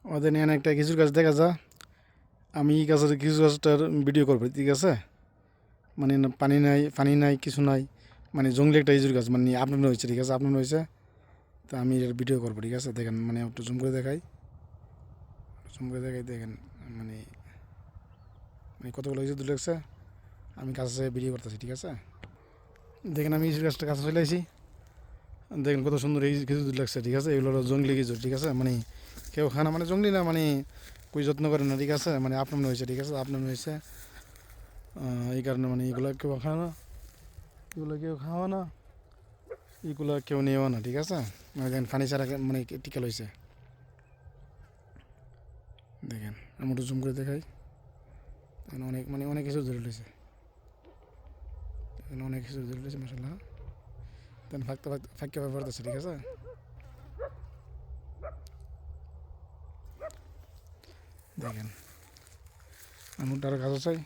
ওদের এখানে একটা খেজুর গাছ দেখা যা, আমি এই গাছের খেজুর গাছটার ভিডিও করবো, ঠিক আছে? মানে পানি নাই কিছু নাই, মানে জঙ্গলি একটা খেজুর গাছ, মানে আপনার হয়েছে, ঠিক আছে? আপনার হয়েছে, তো আমি এর ভিডিও করবো, ঠিক আছে? দেখেন, মানে একটু জুম করে দেখাই, দেখেন, মানে মানে কতগুলো খেজুর লাগছে, আমি কাছে ভিডিও করতেছি, ঠিক আছে? দেখেন আমি খেজুর গাছটা কাছে চলে আসি, দেখেন কত সুন্দর এই খেজুর লাগছে, ঠিক আছে? এগুলো হলো জঙ্গলি খেজুর, ঠিক আছে? মানে কেউ খানা, মানে জঙ্গলি না, মানে কই যত্ন করে না, ঠিক আছে? মানে আপনার হয়েছে, ঠিক আছে? আপনার হয়েছে, এই কারণে মানে এগুলো কেউ খায় না, এগুলো কেউ খাওয়া না, এগুলো কেউ নেওয়া না, ঠিক আছে? মানে দেখেন ফানি ছাড়া মানে টিকা লইছে, দেখেন আমি একটু জুম করে দেখাই, অনেক মানে অনেক কিছু ধরে লইছে, অনেক কিছু ধরে লইছে মাসাল্লাহ, দেন ফাঁকতে ব্যবহার আছে, ঠিক আছে? দেখেন আমি আরো গাছ চাই,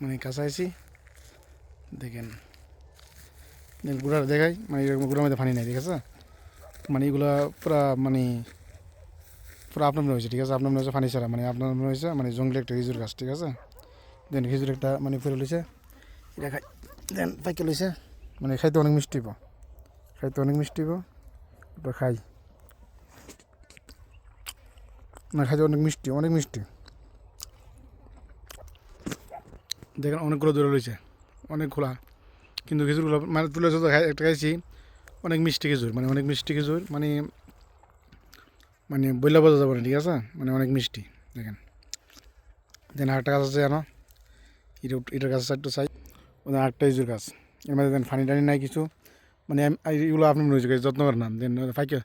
মানে কাছাইছি, দেখেন গুড়ার দেখাই, মানে এরকম গুড়ার মধ্যে পানি নাই, ঠিক আছে? মানে এগুলা পুরা মানে পুরো আপনার মনে হয়েছে, ঠিক আছে? আপনার মনে হয়েছে পানি ছাড়া, মানে আপনার মনে হয়েছে মানে জঙ্গলে একটা খেজুর গাছ, ঠিক আছে? দেন খেজুর একটা মানে ফেরে লইছে, এটা খাই, দেন পাইকে লইছে, মানে খাইতে অনেক মিষ্টি পাও, খাইতে অনেক মিষ্টি পাও, ওটা খাই, না খাইতে অনেক মিষ্টি, অনেক মিষ্টি, দেখেন অনেকগুলো দূরে রয়েছে, অনেক খোলা, কিন্তু খেজুরগুলো মানে তুলে একটা খাইছি, অনেক মিষ্টি খেজুর, মানে অনেক মিষ্টি খেজুর, মানে মানে বইলা বোঝা যাবে না, ঠিক আছে? মানে অনেক মিষ্টি, দেখেন। দেন আরেকটা গাছ আছে জানো, এটার গাছ একটু চাই, ওদের আরেকটা খেজুর গাছ, এর মধ্যে দেন পানি টানি নাই কিছু, মানে এগুলো আপনি মনে হয়েছে যত্ন করেন না, দেন ফাইকে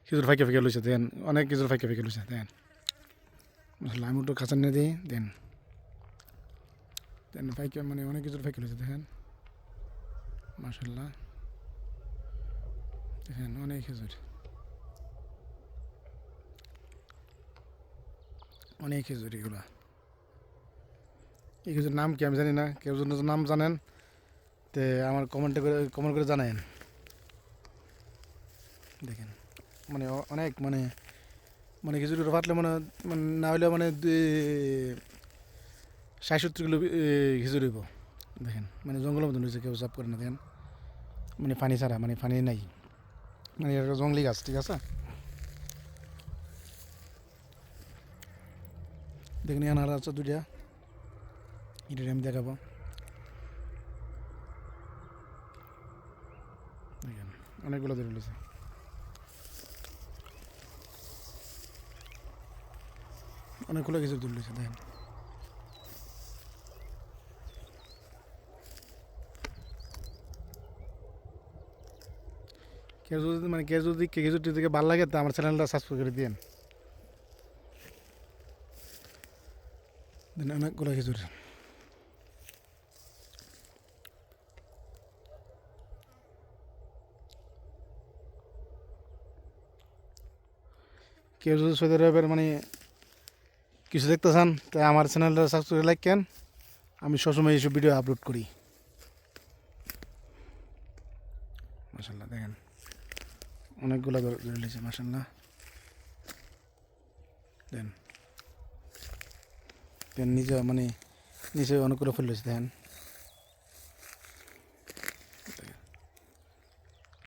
খেজুর ফাইকে লইছে, দেন অনেক খেজুর ফাইকে লইছে, দেন মশলা আমি একটু খাঁচার নিয়ে দিই, দেন দেন ফাইকে মানে অনেক খেজুর ফাইকে লইছে, দেখেন মাশাল্লাহ, দেখেন অনেক খেজুর, অনেক খেজুর এগুলো, এই খেজুর নাম কি আমি জানি না, কেউ যদি নাম জানেন তে আমার কমেন্ট করে জানায়েন, দেখেন মানে অনেক মানে মানে খেজুর ফাটলে মানে মানে না হলে মানে ৬০-৭০ কিলো খেজুর হইব, দেখেন মানে জঙ্গলের মতন হয়েছে, কেউ চাপ করে না, দেখেন মানে পানি ছাড়া, মানে পানি নাই, মানে এটা জঙ্গলি গাছ, ঠিক আছে? দেখেন এখানে আর আছে দুইটা, এটা আমি দেখাবো, দেখেন অনেকগুলো ধরে রয়েছে, অনেকগুলো খেজুর ধরে রয়েছে, দেখেন কেউ যদি মানে কেউ যদি খেজুরটি থেকে ভালো লাগে তা আমার চ্যানেলটা সাবস্ক্রাইব করে দিন, দেন অনেকগুলো খেজুর, কেউ যদি সৌদি আরবের মানে কিছু দেখতে চান তাই আমার চ্যানেলটা সাবস্ক্রাইব লাইক কেন, আমি সবসময় এইসব ভিডিও আপলোড করি, মাশাল্লাহ দেখেন অনেকগুলো ধরে রয়েছে মাশাল্লাহ, দেন দেন নিচে মানে নিচে অনেকগুলো ফুল রয়েছে, দেখেন